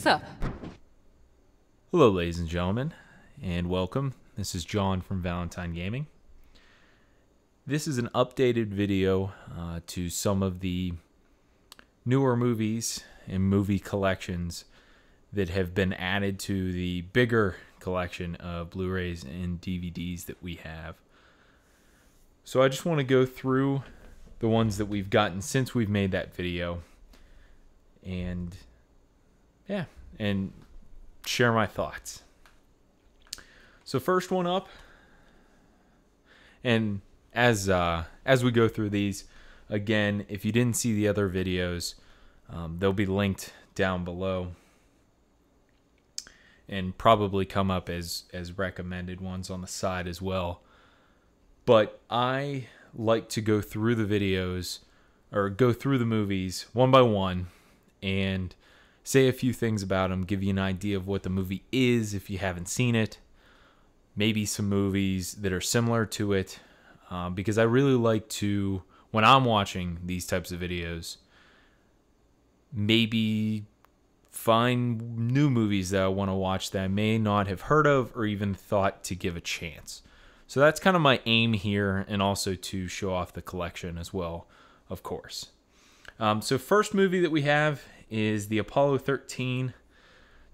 Alexa. Hello, ladies and gentlemen, and welcome. This is John from Valentine Gaming. This is an updated video to some of the newer movies and movie collections that have been added to the bigger collection of Blu-rays and DVDs that we have. So I just want to go through the ones that we've gotten since we've made that video and share my thoughts. So first one up, and as we go through these, again, if you didn't see the other videos, they'll be linked down below and probably come up as recommended ones on the side as well. But I like to go through the videos or go through the movies one by one and say a few things about them, give you an idea of what the movie is if you haven't seen it, maybe some movies that are similar to it, because I really like to, when I'm watching these types of videos, maybe find new movies that I want to watch that I may not have heard of or even thought to give a chance. So that's kind of my aim here, and also to show off the collection as well, of course. So first movie that we have is the Apollo 13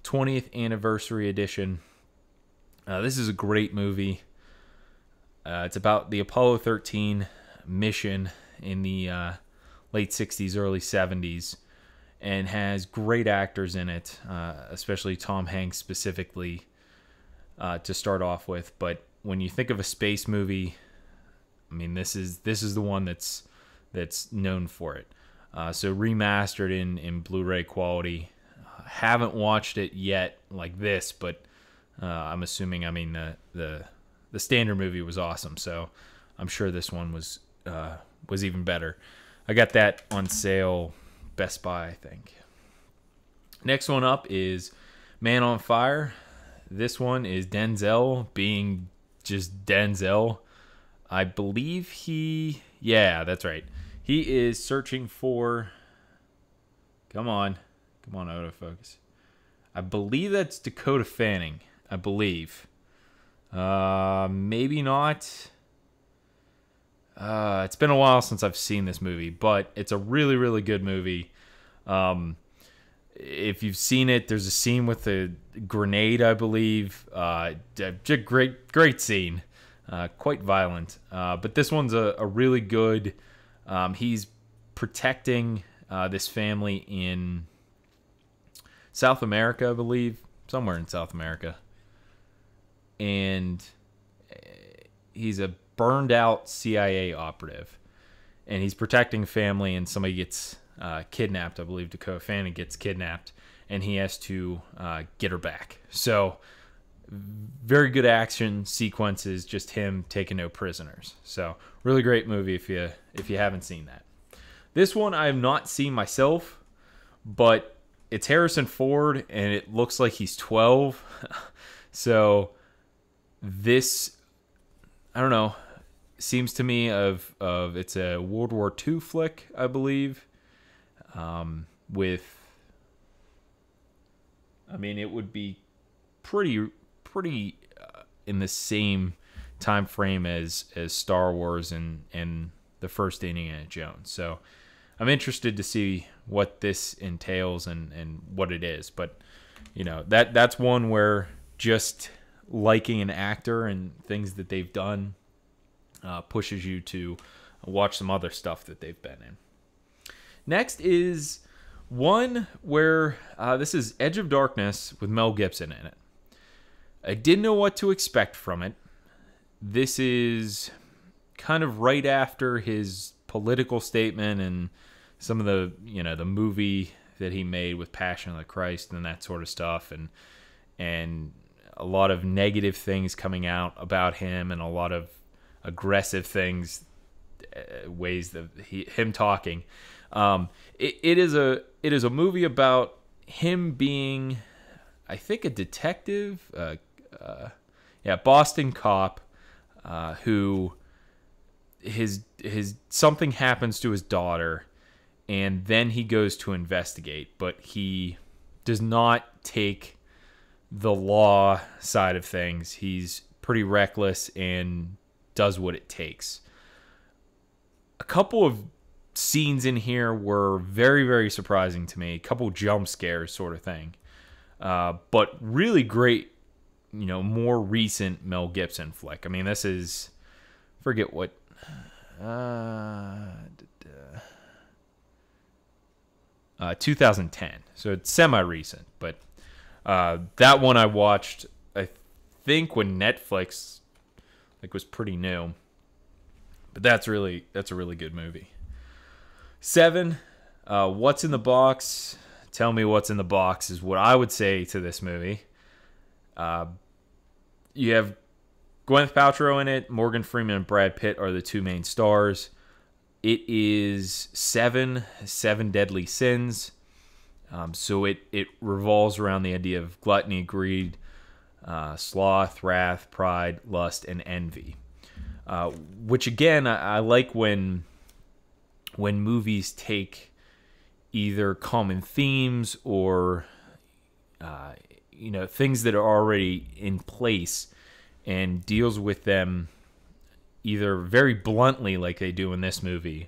20th Anniversary Edition. This is a great movie. It's about the Apollo 13 mission in the late 60s, early 70s, and has great actors in it, especially Tom Hanks specifically to start off with. But when you think of a space movie, I mean, this is the one that's known for it. So remastered in Blu-ray quality. Haven't watched it yet like this, but I'm assuming. I mean, the standard movie was awesome, so I'm sure this one was even better. I got that on sale, Best Buy, I think. Next one up is Man on Fire. This one is Denzel being just Denzel. I believe that's right. He is searching for, come on, autofocus. I believe that's Dakota Fanning. I believe. Maybe not. It's been a while since I've seen this movie, but it's a really, really good movie. If you've seen it, there's a scene with a grenade, I believe. Great scene. Quite violent. But this one's a really good. He's protecting this family in South America, I believe. Somewhere in South America. And he's a burned out CIA operative. And he's protecting family, and somebody gets kidnapped. I believe Dakota Fanning gets kidnapped, and he has to get her back. So very good action sequences, just him taking no prisoners. So really great movie if you haven't seen that. This one I have not seen myself, but it's Harrison Ford, and it looks like he's 12. So this, I don't know, seems to me of it's a World War II flick, I believe. It would be pretty in the same time frame as Star Wars and the first Indiana Jones. So I'm interested to see what this entails and what it is. But that's one where just liking an actor and things that they've done pushes you to watch some other stuff that they've been in. Next is one where this is Edge of Darkness with Mel Gibson in it. I didn't know what to expect from it. This is kind of right after his political statement and some of the movie that he made with Passion of the Christ and that sort of stuff, and a lot of negative things coming out about him and a lot of aggressive things, ways of him talking. It is a movie about him being, I think, a detective, Boston cop, who his something happens to his daughter, and then he goes to investigate, but he does not take the law side of things. He's pretty reckless and does what it takes. A couple of scenes in here were very, very surprising to me. A couple jump scares sort of thing. But really great, more recent Mel Gibson flick. I mean, this is, forget what, 2010. So it's semi-recent, but that one I watched, I think when Netflix was pretty new. But that's a really good movie. 7, what's in the box? Tell me what's in the box is what I would say to this movie. You have Gwyneth Paltrow in it. Morgan Freeman and Brad Pitt are the two main stars. It is Seven Deadly Sins. So it revolves around the idea of gluttony, greed, sloth, wrath, pride, lust, and envy. Which again, I like when movies take either common themes or things that are already in place and deals with them either very bluntly like they do in this movie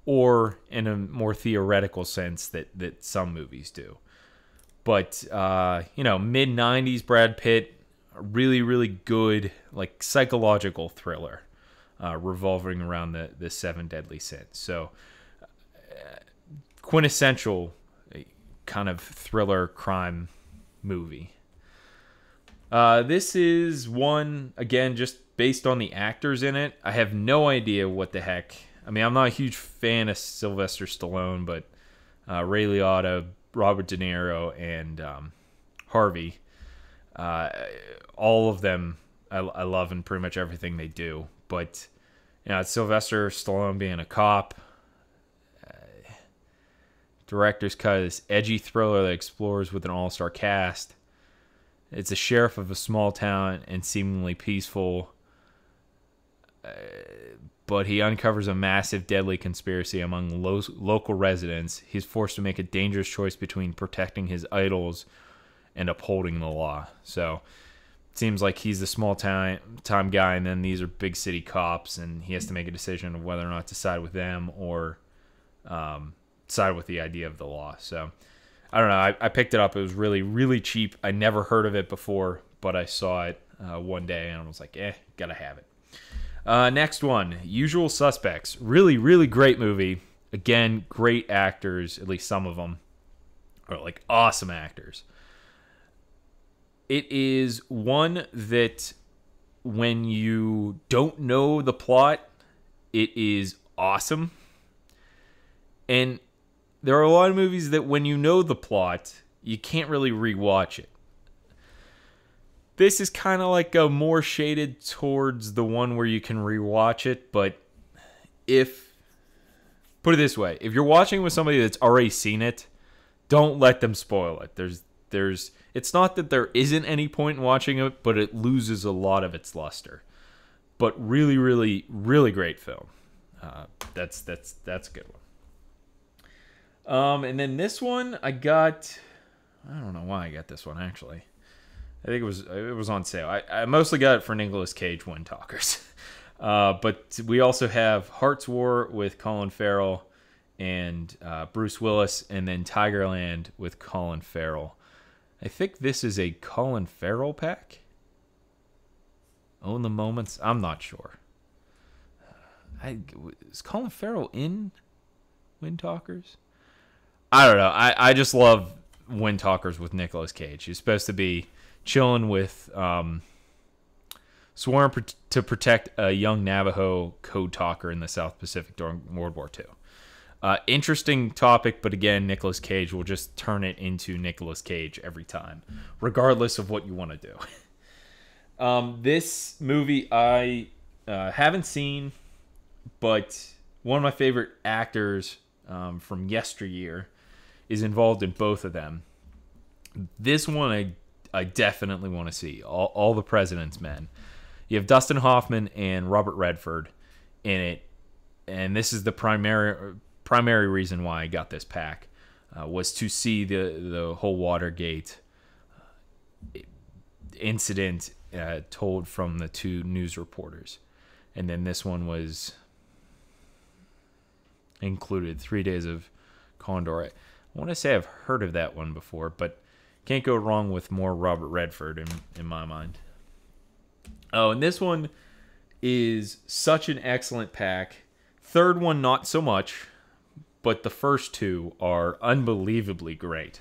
or in a more theoretical sense that some movies do. But mid-90s Brad Pitt, a really, really good psychological thriller revolving around the 7 Deadly Sins. So quintessential kind of thriller crime movie. This is one, again, just based on the actors in it. I have no idea what the heck. I mean, I'm not a huge fan of Sylvester Stallone, but Ray Liotta, Robert De Niro, and Harvey, all of them I love in pretty much everything they do. But it's Sylvester Stallone being a cop. Director's cut is edgy thriller that explores with an all-star cast. It's a sheriff of a small town and seemingly peaceful, but he uncovers a massive, deadly conspiracy among local residents. He's forced to make a dangerous choice between protecting his idols and upholding the law. So it seems like he's the small time guy, and then these are big city cops, and he has to make a decision of whether or not to side with them or side with the idea of the law. So I don't know. I picked it up. It was really, really cheap. I never heard of it before, but I saw it one day and I was like, gotta have it. Next one, Usual Suspects. Really, really great movie. Again, great actors, at least some of them are awesome actors. It is one that when you don't know the plot, it is awesome. And there are a lot of movies that when you know the plot, you can't really rewatch it. This is kind of a more shaded towards the one where you can rewatch it, but put it this way, if you're watching with somebody that's already seen it, don't let them spoil it. It's not that there isn't any point in watching it, but it loses a lot of its luster. But really, really, really great film. That's a good one. And then this one I don't know why I got this one actually. I think it was on sale. I mostly got it for Nicolas Cage Wind Talkers. But we also have Heart's War with Colin Farrell and Bruce Willis, and then Tigerland with Colin Farrell. I think this is a Colin Farrell pack. Own the Moments. I'm not sure. Is Colin Farrell in Wind Talkers? I don't know. I just love Wind Talkers with Nicolas Cage. He's supposed to be chilling with sworn to protect a young Navajo code talker in the South Pacific during World War II. Interesting topic, but again, Nicolas Cage will just turn it into Nicolas Cage every time, regardless of what you want to do. This movie I haven't seen, but one of my favorite actors from yesteryear is involved in both of them. This one I definitely want to see. All the President's Men. You have Dustin Hoffman and Robert Redford in it, and this is the primary reason why I got this pack. was to see the whole Watergate incident told from the two news reporters. And then this one was included, 3 Days of Condor. I want to say I've heard of that one before, but can't go wrong with more Robert Redford in my mind. Oh, and this one is such an excellent pack. Third one, not so much, but the first two are unbelievably great.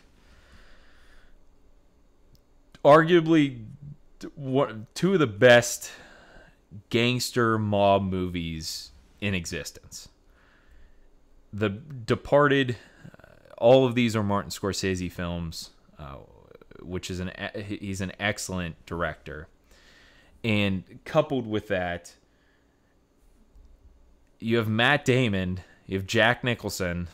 Arguably, two of the best gangster mob movies in existence. The Departed, all of these are Martin Scorsese films, which is he's an excellent director. And coupled with that, you have Matt Damon, you have Jack Nicholson,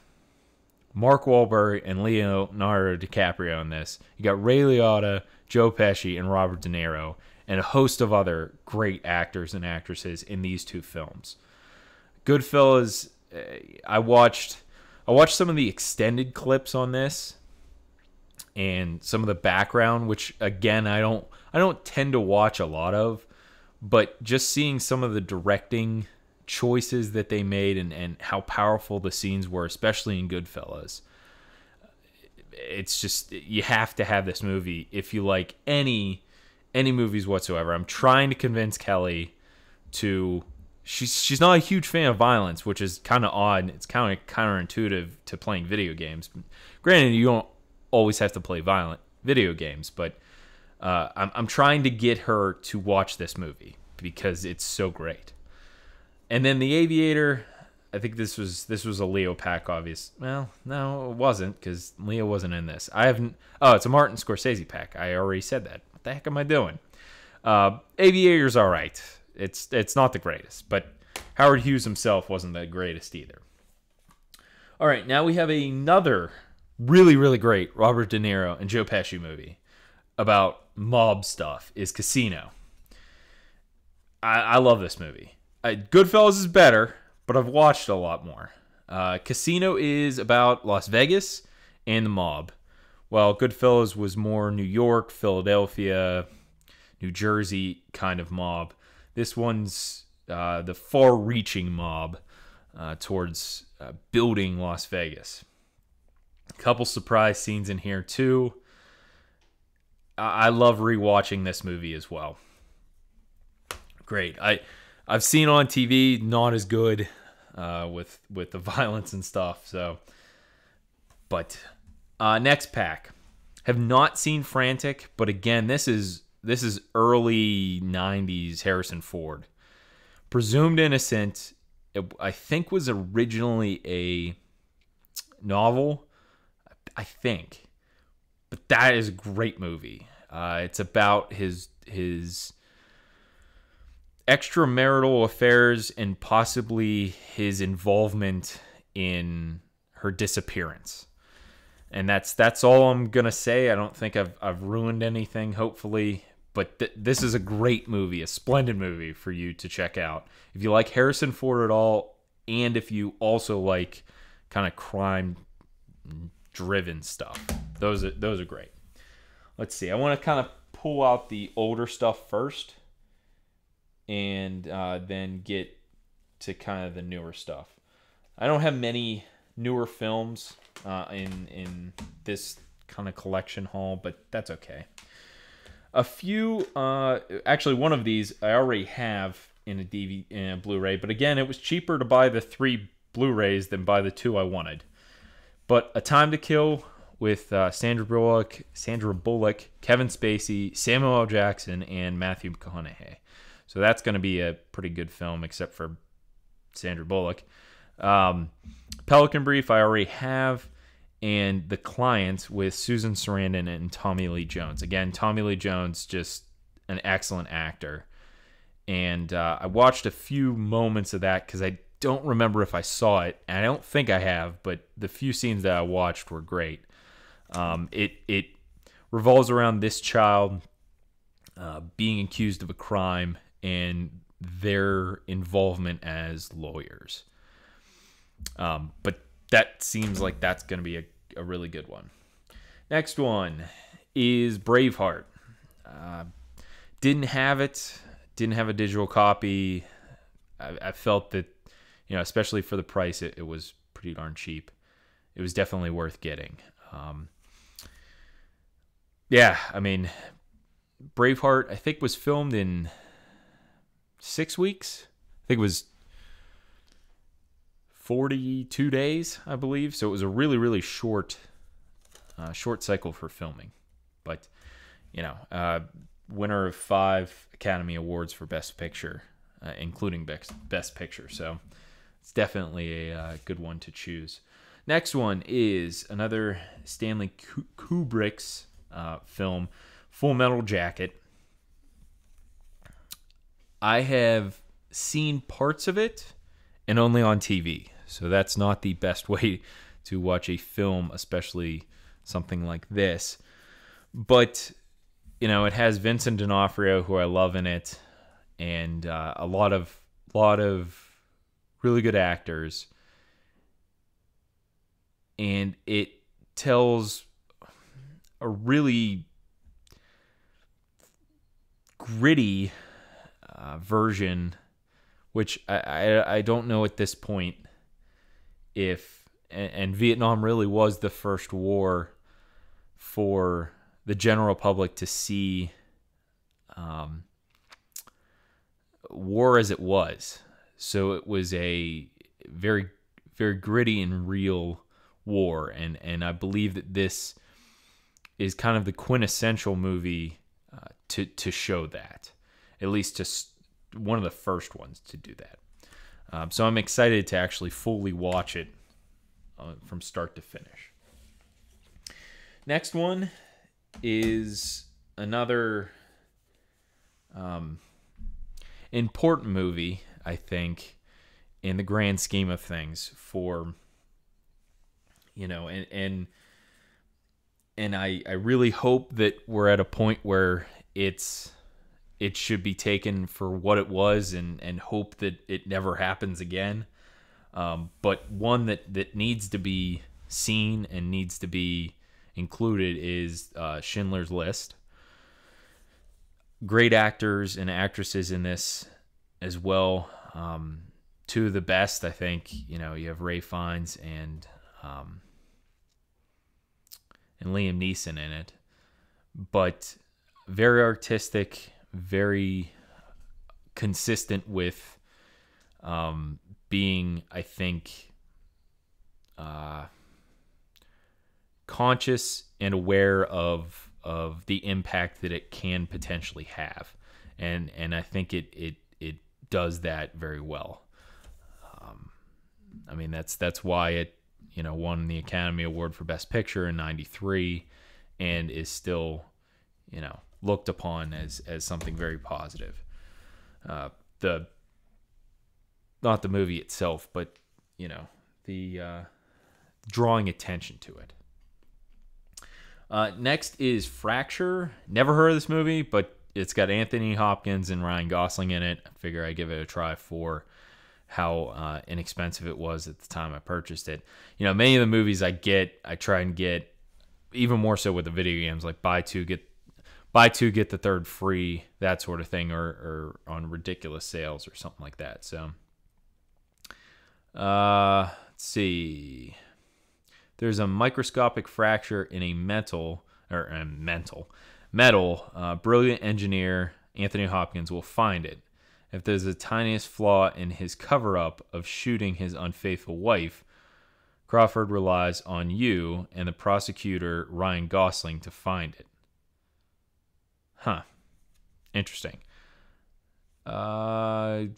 Mark Wahlberg, and Leonardo DiCaprio in this. You got Ray Liotta, Joe Pesci, and Robert De Niro, and a host of other great actors and actresses in these two films. Goodfellas, I watched some of the extended clips on this and some of the background, which again I don't tend to watch a lot of, but just seeing some of the directing choices that they made and how powerful the scenes were, especially in Goodfellas. It's just, you have to have this movie if you like any movies whatsoever. I'm trying to convince Kelly to. She's not a huge fan of violence, which is kind of odd. It's kind of counterintuitive to playing video games. Granted, you don't always have to play violent video games, but I'm trying to get her to watch this movie because it's so great. And then The Aviator, I think this was a Leo pack, obvious. Well, no, it wasn't, because Leo wasn't in this. It's a Martin Scorsese pack. I already said that. What the heck am I doing? Aviator's all right. It's not the greatest, but Howard Hughes himself wasn't the greatest either. All right, now we have another really, really great Robert De Niro and Joe Pesci movie about mob stuff, is Casino. I love this movie. Goodfellas is better, but I've watched a lot more. Casino is about Las Vegas and the mob, while Goodfellas was more New York, Philadelphia, New Jersey kind of mob. This one's the far-reaching mob towards building Las Vegas. A couple surprise scenes in here, too. I love rewatching this movie as well. Great. I've seen it on TV, not as good with the violence and stuff. So, but next pack, have not seen Frantic, but again, this is early 90s Harrison Ford. Presumed Innocent, I think, was originally a novel, I think, but that is a great movie. It's about his extramarital affairs and possibly his involvement in her disappearance. And that's all I'm going to say. I don't think I've ruined anything, hopefully. But this is a great movie, a splendid movie for you to check out. If you like Harrison Ford at all, and if you also like kind of crime-driven stuff, those are great. Let's see. I want to kind of pull out the older stuff first, and then get to kind of the newer stuff. I don't have many newer films in this kind of collection haul, but that's okay. A few, actually one of these I already have in a DVD, in a Blu-ray, but again, it was cheaper to buy the 3 Blu-rays than buy the 2 I wanted. But A Time to Kill with Sandra Bullock, Kevin Spacey, Samuel L. Jackson, and Matthew McConaughey. So that's going to be a pretty good film, except for Sandra Bullock. Pelican Brief I already have, and The Client with Susan Sarandon and Tommy Lee Jones. Again, Tommy Lee Jones, just an excellent actor. And I watched a few moments of that because I don't remember if I saw it, and I don't think I have, but the few scenes that I watched were great. It revolves around this child being accused of a crime and their involvement as lawyers. But that seems like that's going to be a a really good one. Next one is Braveheart. Didn't have it. Didn't have a digital copy. I felt that, especially for the price, it was pretty darn cheap. It was definitely worth getting. Braveheart, I think, was filmed in 6 weeks. I think it was 42 days, I believe. So it was a really, really short cycle for filming. But, winner of 5 Academy Awards for Best Picture, including Best Picture. So it's definitely a good one to choose. Next one is another Stanley Kubrick's film, Full Metal Jacket. I have seen parts of it and only on TV. So that's not the best way to watch a film, especially something like this. But, it has Vincent D'Onofrio, who I love in it, and a lot of really good actors. And it tells a really gritty version, which I don't know at this point if, and Vietnam really was the first war for the general public to see war as it was. So it was a very, very gritty and real war, and I believe that this is kind of the quintessential movie to show that, at least to one of the first ones to do that. So I'm excited to actually fully watch it from start to finish. Next one is another important movie, I think, in the grand scheme of things for, and I really hope that we're at a point where it should be taken for what it was, and hope that it never happens again. But one that needs to be seen and needs to be included is Schindler's List. Great actors and actresses in this as well. Two of the best, I think. You have Ralph Fiennes and Liam Neeson in it. But very artistic, very consistent with being, I think, conscious and aware of the impact that it can potentially have, and I think it does that very well. That's why it won the Academy Award for Best Picture in '93, and is still looked upon as something very positive. Not the movie itself, but the drawing attention to it. Next is Fracture. Never heard of this movie, but it's got Anthony Hopkins and Ryan Gosling in it. I figure I'd give it a try for how inexpensive it was at the time I purchased it. Many of the movies I try and get, even more so with the video games, like buy two get the third free, that sort of thing, or on ridiculous sales or something like that. So, let's see. There's a microscopic fracture in a metal. Brilliant engineer Anthony Hopkins will find it. If there's the tiniest flaw in his cover-up of shooting his unfaithful wife, Crawford relies on you and the prosecutor Ryan Gosling to find it. Huh. Interesting. The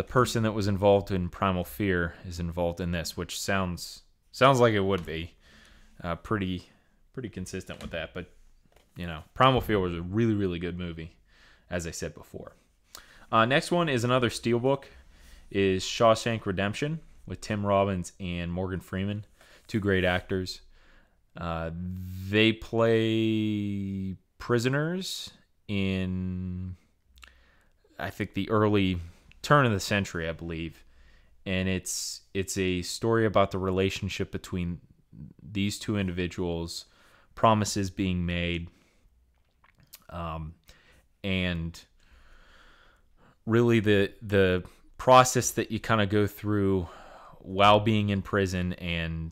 person that was involved in Primal Fear is involved in this, which sounds like it would be pretty consistent with that. But Primal Fear was a really, really good movie, as I said before. Next one is another Steelbook, is Shawshank Redemption with Tim Robbins and Morgan Freeman, two great actors. They play prisoners in, I think, the early turn of the century, I believe. and it's a story about the relationship between these two individuals, promises being made, and really the process that you kind of go through while being in prison, and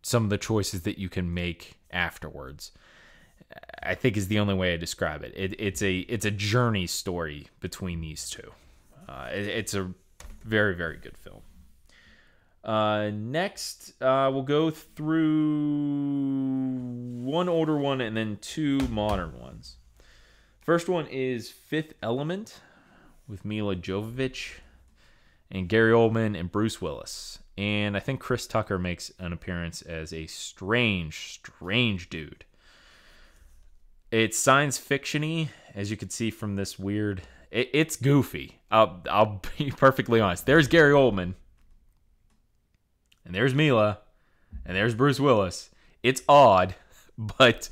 some of the choices that you can make afterwards, I think is the only way I describe it. It's a journey story between these two. It's a very, very good film. Next, we'll go through one older one and then two modern ones. First one is Fifth Element with Mila Jovovich and Gary Oldman and Bruce Willis. And I think Chris Tucker makes an appearance as a strange dude. It's science fiction-y, as you can see from this weird... It's goofy. I'll be perfectly honest. There's Gary Oldman. And there's Mila. And there's Bruce Willis. It's odd, but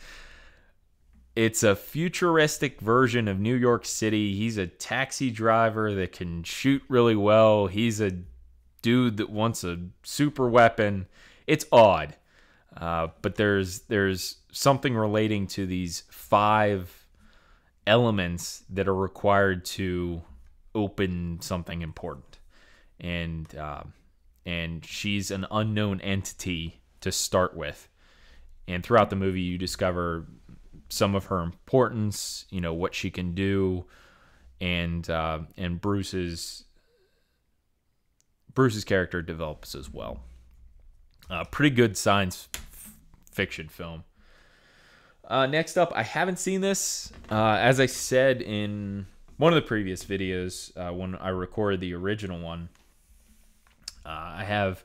it's a futuristic version of New York City. He's a taxi driver that can shoot really well. He's a dude that wants a super weapon. It's odd. But there's something relating to these 5 elements that are required to open something important. And she's an unknown entity to start with. And throughout the movie, you discover some of her importance, what she can do, and Bruce's character develops as well. Pretty good science fiction film. Next up, I haven't seen this. As I said in one of the previous videos, when I recorded the original one, I have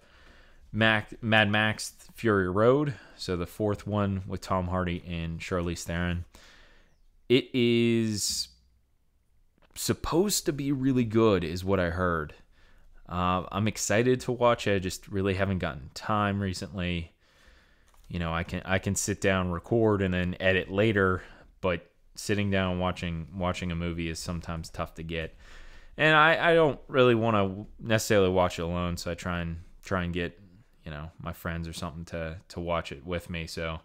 Mad Max Fury Road, so the 4th one with Tom Hardy and Charlize Theron. It is supposed to be really good, is what I heard. I'm excited to watch it. I just really haven't gotten time recently. I can sit down, record, and then edit later, but sitting down watching a movie is sometimes tough to get. And I don't really want to necessarily watch it alone, so I try and get my friends or something to watch it with me, so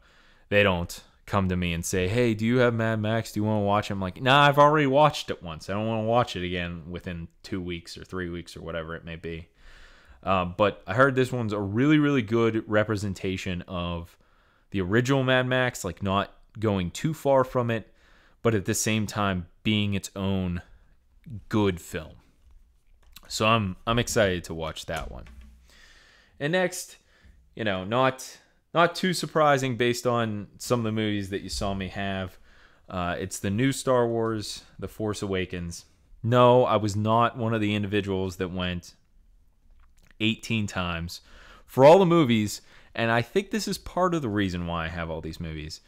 they don't come to me and say, "Hey, do you have Mad Max? Do you want to watch it?" I'm like, "Nah, I've already watched it once. I don't want to watch it again within 2 weeks or 3 weeks or whatever it may be." But I heard this one's a really, really good representation of the original Mad Max, like not going too far from it, but at the same time being its own good film. So I'm excited to watch that one. And next, not too surprising based on some of the movies that you saw me have. It's the new Star Wars, The Force Awakens. No, I was not one of the individuals that went 18 times for all the movies, and I think this is part of the reason why I have all these movies.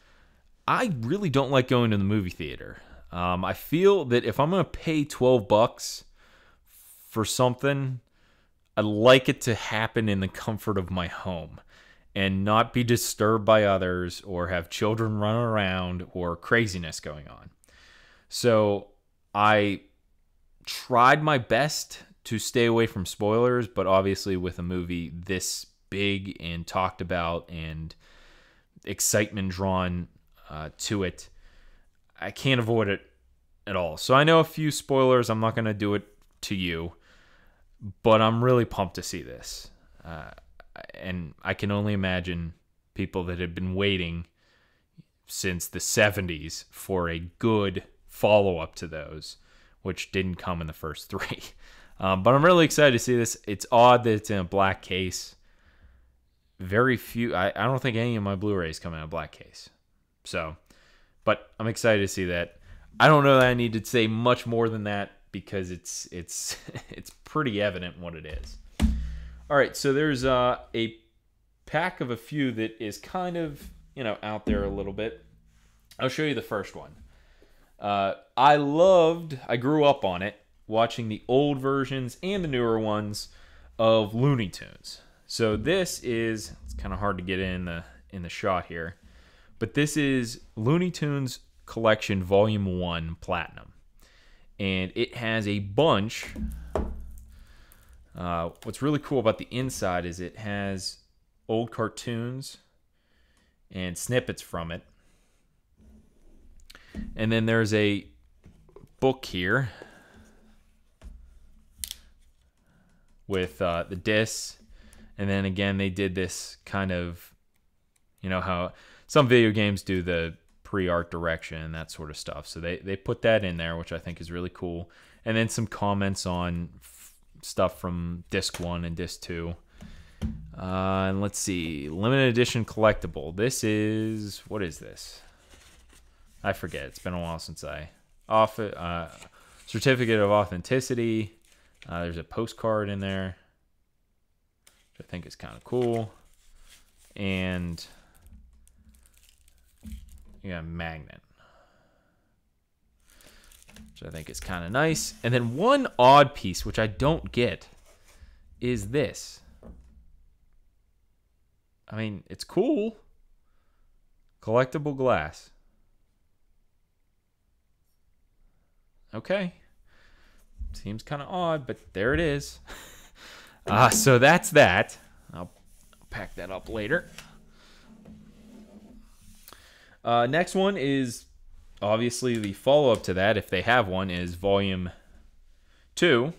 I really don't like going to the movie theater. I feel that if I'm going to pay $12 for something, I'd like it to happen in the comfort of my home and not be disturbed by others or have children run around or craziness going on. So I tried my best to stay away from spoilers, but obviously with a movie this big and talked about and excitement drawn to it, I can't avoid it at all. So I know a few spoilers. I'm not going to do it to you, but I'm really pumped to see this. And I can only imagine people that have been waiting since the 70s for a good follow-up to those, which didn't come in the first 3. But I'm really excited to see this. It's odd that it's in a black case. Very few. I don't think any of my Blu-rays come in a black case. So, but I'm excited to see that. I don't know that I need to say much more than that because it's it's pretty evident what it is. All right, so there's a pack of a few that is kind of, out there a little bit. I'll show you the first one. I grew up on it, watching the old versions and the newer ones of Looney Tunes. So this is, it's kind of hard to get in the shot here, but this is Looney Tunes Collection Volume 1 Platinum. And it has a bunch, What's really cool about the inside is it has old cartoons and snippets from it. And then there's a book here with the discs. And then again, they did this kind of, you know, how some video games do the pre-art direction and that sort of stuff. So they put that in there, which I think is really cool. And then some comments on stuff from disc 1 and disc 2. And let's see, limited edition collectible. This is, what is this? I forget. It's been a while since certificate of authenticity. There's a postcard in there, which I think is kind of cool. And you got a magnet, which I think is kind of nice. And then one odd piece, which I don't get, is this. I mean, it's cool. Collectible glass. Okay. Seems kind of odd, but there it is. So that's that. I'll pack that up later. Next one is obviously the follow-up to that, if they have one, is Volume 2.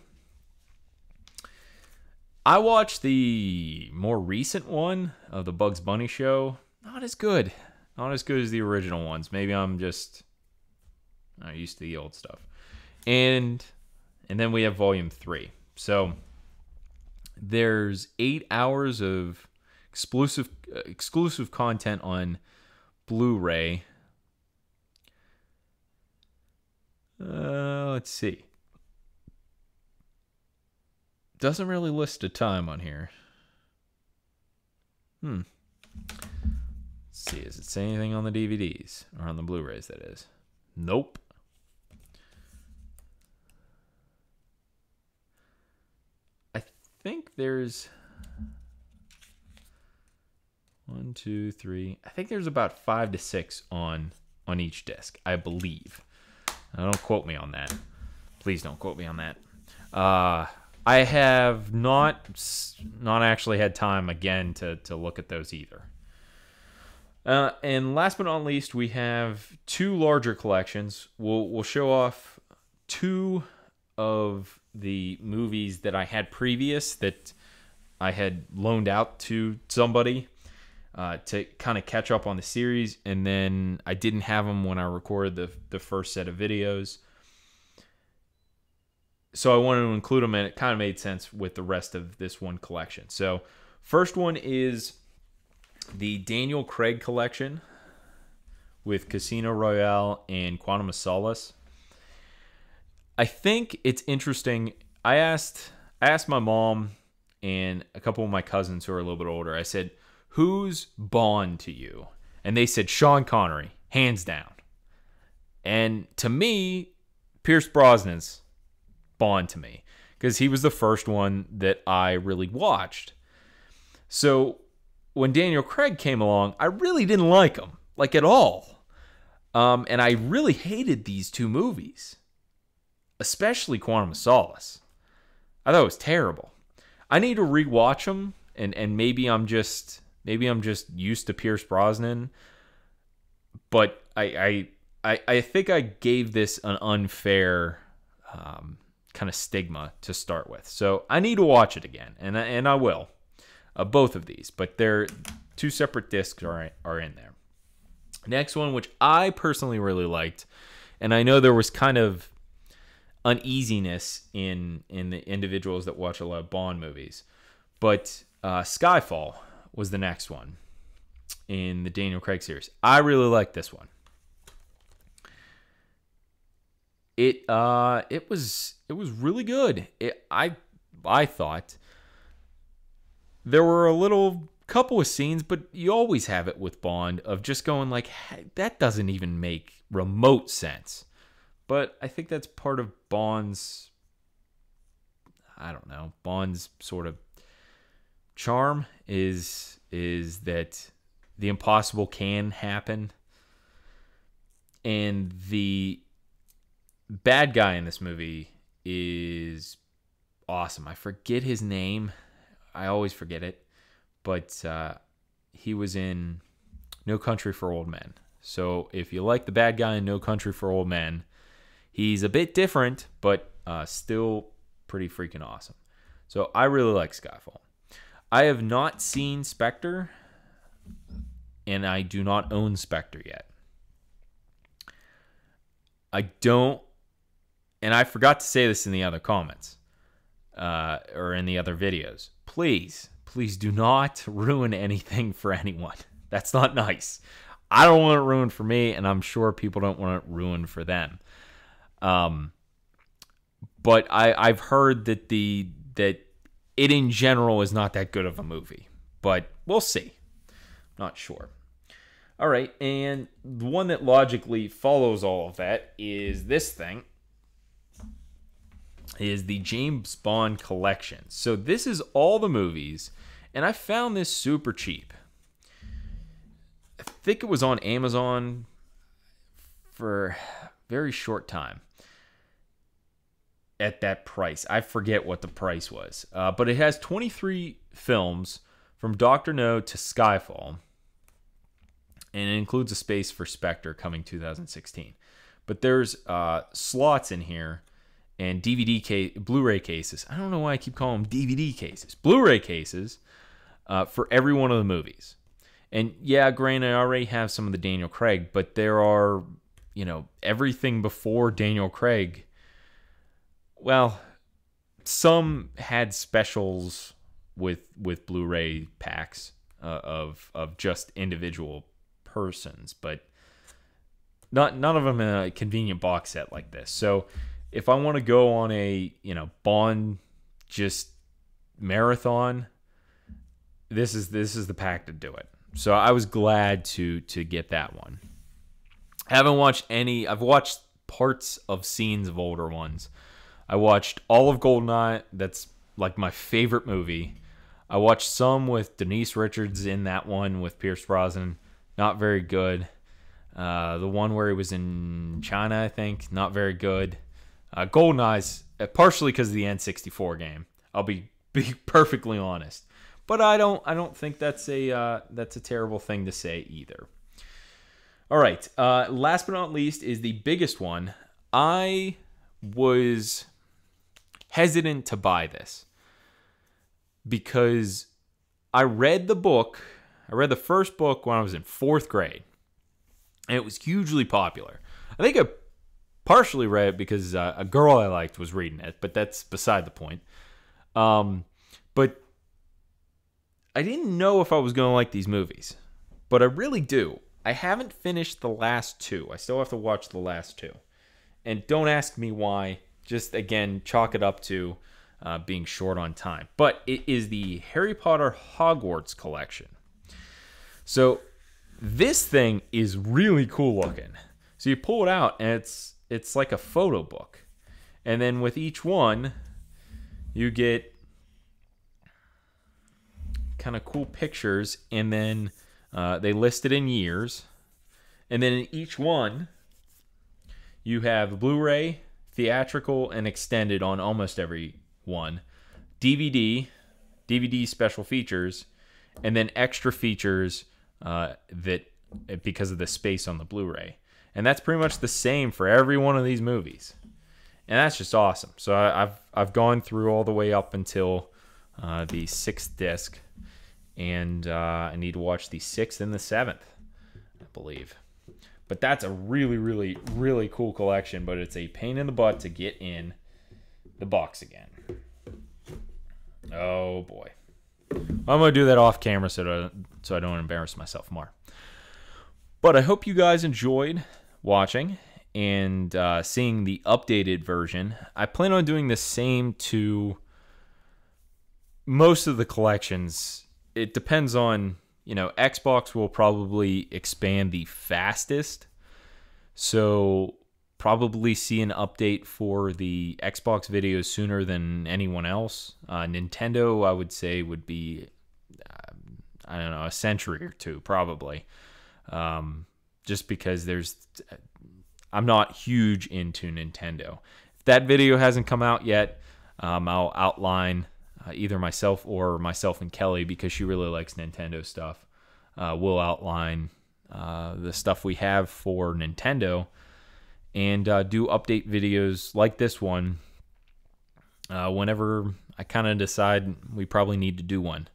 I watched the more recent one of the Bugs Bunny show. Not as good. Not as good as the original ones. Maybe I'm just not used to the old stuff. And then we have Volume 3. So there's 8 hours of exclusive content on Blu-ray. Let's see. Doesn't really list a time on here. Let's see, does it say anything on the DVDs? Or on the Blu-rays, that is. Nope. I think there's 1, 2, 3. I think there's about 5 to 6 on each disc, I believe. Now, don't quote me on that. Please don't quote me on that. I have not actually had time again to look at those either. And last but not least, we have 2 larger collections. We'll show off 2 of the movies that I had previous that I had loaned out to somebody to kind of catch up on the series, and then I didn't have them when I recorded the first set of videos. So I wanted to include them, and it kind of made sense with the rest of this one collection. So first one is the Daniel Craig collection with Casino Royale and Quantum of Solace. I think it's interesting. I asked my mom and a couple of my cousins who are a little bit older. I said, "Who's Bond to you?" And they said Sean Connery, hands down. And to me, Pierce Brosnan's Bond to me, because he was the first one that I really watched. So when Daniel Craig came along, I really didn't like him, like at all. And I really hated these 2 movies, especially Quantum of Solace. I thought it was terrible. I need to rewatch them, and maybe I'm just used to Pierce Brosnan, but I think I gave this an unfair kind of stigma to start with. So I need to watch it again, and I will. Both of these, but they're 2 separate discs are in there. Next one, which I personally really liked, and I know there was kind of uneasiness in the individuals that watch a lot of Bond movies, but Skyfall was the next one in the Daniel Craig series. I really like this one. It was really good. I thought there were a couple of scenes, but you always have it with Bond of just going like, hey, that doesn't even make remote sense. But I think that's part of Bond's, Bond's sort of charm is that the impossible can happen. And the bad guy in this movie is awesome. I forget his name. I always forget it. But he was in No Country for Old Men. So if you like the bad guy in No Country for Old Men, he's a bit different, but still pretty freaking awesome. So I really like Skyfall. I have not seen Spectre, and I do not own Spectre yet. I don't, and I forgot to say this in the other comments, or in the other videos. Please do not ruin anything for anyone. That's not nice. I don't want it ruined for me, and I'm sure people don't want it ruined for them. But I've heard that that it in general is not that good of a movie. But we'll see. Not sure. All right, and the one that logically follows all of that is this thing. Is the James Bond collection. So this is all the movies, and I found this super cheap. I think it was on Amazon for a very short time at that price. I forget what the price was, but it has 23 films from Dr. No to Skyfall, and it includes a space for Spectre coming 2016. But there's slots in here and Blu-ray cases. I don't know why I keep calling them DVD cases. Blu-ray cases for every one of the movies. And yeah, granted, I already have some of the Daniel Craig, but there are, everything before Daniel Craig. Well, some had specials with Blu-ray packs of just individual persons, but none of them in a convenient box set like this. So if I want to go on a Bond just marathon, this is the pack to do it. So I was glad to get that one. I haven't watched any. I've watched parts of scenes of older ones. I watched all of GoldenEye. That's like my favorite movie. I watched some with Denise Richards in that one with Pierce Brosnan. Not very good. The one where he was in China, I think, not very good. GoldenEye's partially because of the N64 game. I'll be perfectly honest, but I don't think that's a terrible thing to say either. All right, last but not least is the biggest one. I was hesitant to buy this because I read the book. I read the first book when I was in 4th grade, and it was hugely popular. I think I partially read it because a girl I liked was reading it, but that's beside the point. But I didn't know if I was going to like these movies, but I really do. I haven't finished the last 2. I still have to watch the last 2. And don't ask me why. Just, again, chalk it up to being short on time. But it is the Harry Potter Hogwarts collection. So this thing is really cool looking. So you pull it out, and it's like a photo book. And then with each one, you get kind of cool pictures, and then they list it in years. And then in each one, you have Blu-ray, theatrical, and extended on almost every one. DVD special features, and then extra features that because of the space on the Blu-ray. And that's pretty much the same for every one of these movies. And that's just awesome. So I've gone through all the way up until the 6th disc, and I need to watch the 6th and the 7th, I believe. But that's a really, really, really cool collection, but it's a pain in the butt to get in the box again. Oh, boy. I'm going to do that off camera so I don't embarrass myself more. But I hope you guys enjoyed watching and seeing the updated version. I plan on doing the same to most of the collections. It depends on, Xbox will probably expand the fastest. So probably see an update for the Xbox videos sooner than anyone else. Nintendo, I would say, would be, I don't know, a century or 2 probably. Just because I'm not huge into Nintendo. If that video hasn't come out yet, I'll outline either myself and Kelly, because she really likes Nintendo stuff. We'll outline the stuff we have for Nintendo and do update videos like this one whenever I kind of decide we probably need to do one.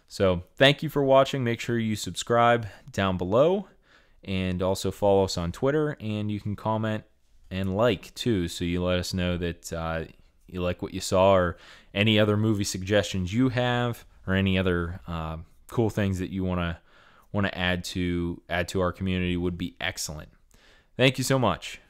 So thank you for watching. Make sure you subscribe down below and also follow us on Twitter, and you can comment and like too, so you let us know that you like what you saw, or any other movie suggestions you have, or any other cool things that you want to add to our community would be excellent. Thank you so much.